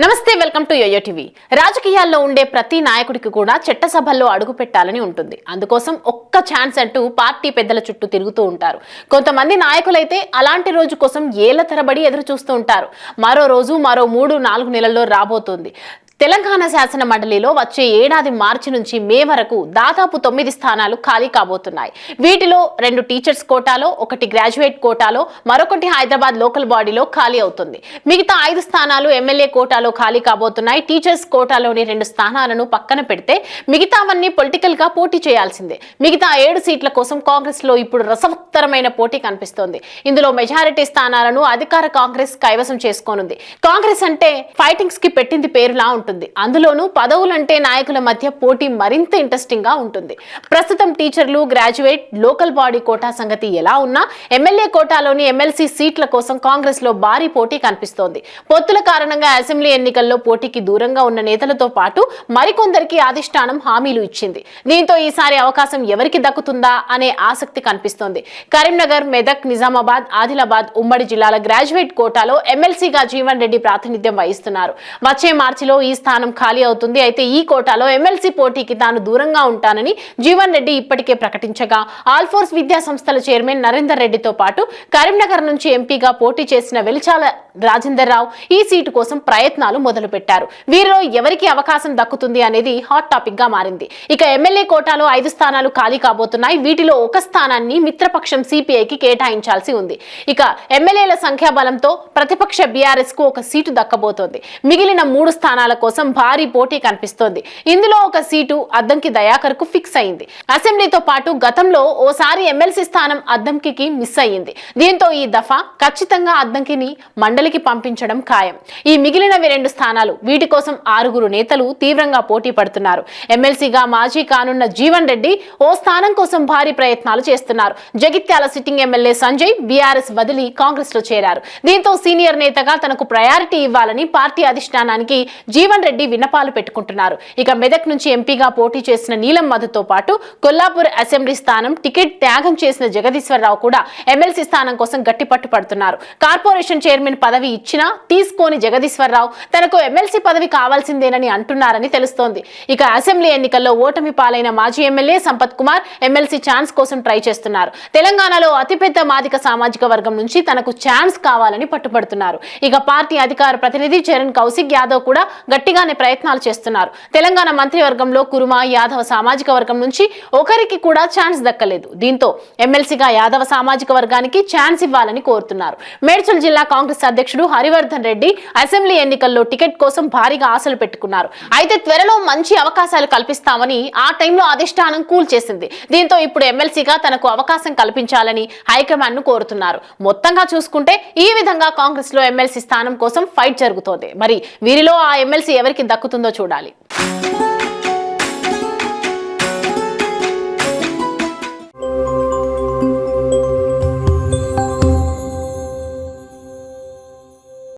నమస్తే, welcome to yo-yo TV. రాజకీయాల్లో ఉండే ప్రతి నాయకుడికి కూడా చట్టసభల్లో అడుగు పెట్టాలని ఉంటుంది. అందుకోసం ఒక్క ఛాన్స్ అంటూ పార్టీ పెద్దల చుట్టూ తిరుగుతూ ఉంటారు. కొంతమంది నాయకులైతే అలాంటి రోజు కోసం ఏళ్ల తరబడి ఎదురు చూస్తూ ఉంటారు. మరో రోజు మరో 3-4 నెలల్లో రాబోతోంది. తెలంగాణ శాసన మండలిలో వచ్చే ఏడాది మార్చి నుంచి మే వరకు దాదాపు 9 స్థానాలు ఖాళీ కాబోతున్నాయి. వీటిలో 2 టీచర్స్ కోటాలో, 1 గ్రాడ్యుయేట్ కోటాలో, మరొకటి హైదరాబాద్ లోకల్ బాడీలో ఖాళీ అవుతుంది. మిగతా 5 స్థానాలు ఎమ్మెల్యే కోటాలో ఖాళీ కాబోతున్నాయి. టీచర్స్ కోటాలోని 2 స్థానాలను పక్కన పెడితే మిగతావన్నీ పొలిటికల్ గా పోటీ చేయాల్సిందే. మిగతా 7 సీట్ల కోసం కాంగ్రెస్ లో ఇప్పుడు రసవత్తరమైన పోటీ కనిపిస్తోంది. ఇందులో మెజారిటీ స్థానాలను అధికార కాంగ్రెస్ కైవసం చేసుకోనుంది. కాంగ్రెస్ అంటే ఫైటింగ్స్ కి పెట్టింది పేరులా ఉంటుంది. అందులోనూ పదవులంటే నాయకుల మధ్య పోటీ మరింత ఇంట్రెస్టింగ్ గా ఉంటుంది. ప్రస్తుతం టీచర్లు, గ్రాడ్యుయేట్, లోకల్ బాడీ కోటా సంగతి ఎలా ఉన్నా ఎమ్మెల్యే కోటాలోని ఎమ్మెల్సీ సీట్ల కోసం కాంగ్రెస్ లో భారీ పోటీ కనిపిస్తోంది. పొత్తుల కారణంగా అసెంబ్లీ ఎన్నికల్లో పోటీకి దూరంగా ఉన్న నేతలతో పాటు మరికొందరికి అధిష్టానం హామీలు ఇచ్చింది. దీంతో ఈసారి అవకాశం ఎవరికి దక్కుతుందా అనే ఆసక్తి కనిపిస్తోంది. కరీంనగర్, మెదక్, నిజామాబాద్, ఆదిలాబాద్ ఉమ్మడి జిల్లాల గ్రాడ్యుయేట్ కోటాలో ఎమ్మెల్సీగా జీవన్ రెడ్డి ప్రాతినిధ్యం వహిస్తున్నారు. వచ్చే మార్చిలో ఈ స్థానం ఖాళీ అవుతుంది. అయితే ఈ కోటాలో ఎమ్మెల్సీ పోటీకి తాను దూరంగా ఉంటానని జీవన్ రెడ్డి ఇప్పటికే ప్రకటించగా, ఆల్ఫోర్స్ విద్యా సంస్థల చైర్మన్ నరేందర్ రెడ్డితో పాటు కరీంనగర్ నుంచి ఎంపీగా పోటీ చేసిన వెలిచాల రాజేందర్ రావు ఈ సీటు కోసం ప్రయత్నాలు మొదలుపెట్టారు. వీరిలో ఎవరికి అవకాశం దక్కుతుంది అనేది హాట్ టాపిక్ గా మారింది. ఇక ఎమ్మెల్యే కోటాలో 5 స్థానాలు ఖాళీ కాబోతున్నాయి. వీటిలో ఒక స్థానాన్ని మిత్రపక్షం సిపిఐకి కేటాయించాల్సి ఉంది. ఇక ఎమ్మెల్యేల సంఖ్యాబలంతో ప్రతిపక్ష బీఆర్ఎస్ కు ఒక సీటు దక్కబోతోంది. మిగిలిన 3 స్థానాల కోసం భారీ పోటీ కనిపిస్తోంది. ఇందులో ఒక సీటు అద్దంకి దయాకర్ కు ఫిక్స్ అయింది. అసెంబ్లీతో పాటు గతంలో ఓసారి ఎమ్మెల్సీ స్థానం అద్దంకి మిస్ అయ్యింది. దీంతో ఈ దఫా ఖచ్చితంగా అద్దంకిని మండలికి పంపించడం ఖాయం. ఈ మిగిలినవి 2 స్థానాలు. వీటి కోసం 6 నేతలు తీవ్రంగా పోటీ పడుతున్నారు. ఎమ్మెల్సీగా మాజీ కానున్న జీవన్ రెడ్డి ఓ స్థానం కోసం భారీ ప్రయత్నాలు చేస్తున్నారు. Jagtial sitting MLA Sanjay BRS వదిలి కాంగ్రెస్ లో చేరారు. దీంతో సీనియర్ నేతగా తనకు ప్రయారిటీ ఇవ్వాలని పార్టీ అధిష్టానానికి జీవన్ రెడ్డి విన్నపాలు పెట్టుకుంటున్నారు. ఇక మెదక్ నుంచి ఎంపీగా పోటీ చేసిన నీలం మధుతో పాటు కొల్లాపూర్ అసెంబ్లీ స్థానం టికెట్ త్యాగం చేసిన జగదీశ్వరరావు కూడా ఎమ్మెల్సీ స్థానం కోసం గట్టి పట్టు పడుతున్నారు. కార్పొరేషన్ చైర్మన్ పదవి ఇచ్చినా తీసుకోని జగదీశ్వరరావు తనకు ఎమ్మెల్సీ పదవి కావాల్సిందేనని అంటున్నారని తెలుస్తోంది. ఇక అసెంబ్లీ ఎన్నికల్లో ఓటమి పాలైన మాజీ MLA Sampath Kumar MLC chance కోసం ట్రై చేస్తున్నారు. తెలంగాణలో అతిపెద్ద మాదిక సామాజిక వర్గం నుంచి తనకు ఛాన్స్ కావాలని పట్టుబడుతున్నారు. ఇక పార్టీ అధికార ప్రతినిధి చరణ్ కౌశిక్ యాదవ్ కూడా గట్టిగానే ప్రయత్నాలు చేస్తున్నారు. తెలంగాణ మంత్రివర్గంలో కురుమ, యాదవ సామాజిక వర్గం నుంచి ఒకరికి కూడా ఛాన్స్ దక్కలేదు. దీంతో ఎమ్మెల్సీగా యాదవ సామాజిక వర్గానికి ఛాన్స్ ఇవ్వాలని కోరుతున్నారు. మేడ్చల్ జిల్లా కాంగ్రెస్ అధ్యక్షుడు హరివర్ధన్ రెడ్డి అసెంబ్లీ ఎన్నికల్లో టికెట్ కోసం భారీగా ఆశలు పెట్టుకున్నారు. అయితే త్వరలో మంచి అవకాశాలు కల్పిస్తామని ఆ టైంలో అధిష్టానం కూల్ చేసింది. దీంతో ఇప్పుడు ఎమ్మెల్సీగా తనకు అవకాశం కల్పించాలని హైకమాండ్ ను కోరుతున్నారు. మొత్తంగా చూసుకుంటే ఈ విధంగా కాంగ్రెస్ లో ఎమ్మెల్సీ స్థానం కోసం ఫైట్ జరుగుతోంది. మరి వీరిలో ఆ ఎమ్మెల్సీ ఎవరికి దక్కుతుందో చూడాలి.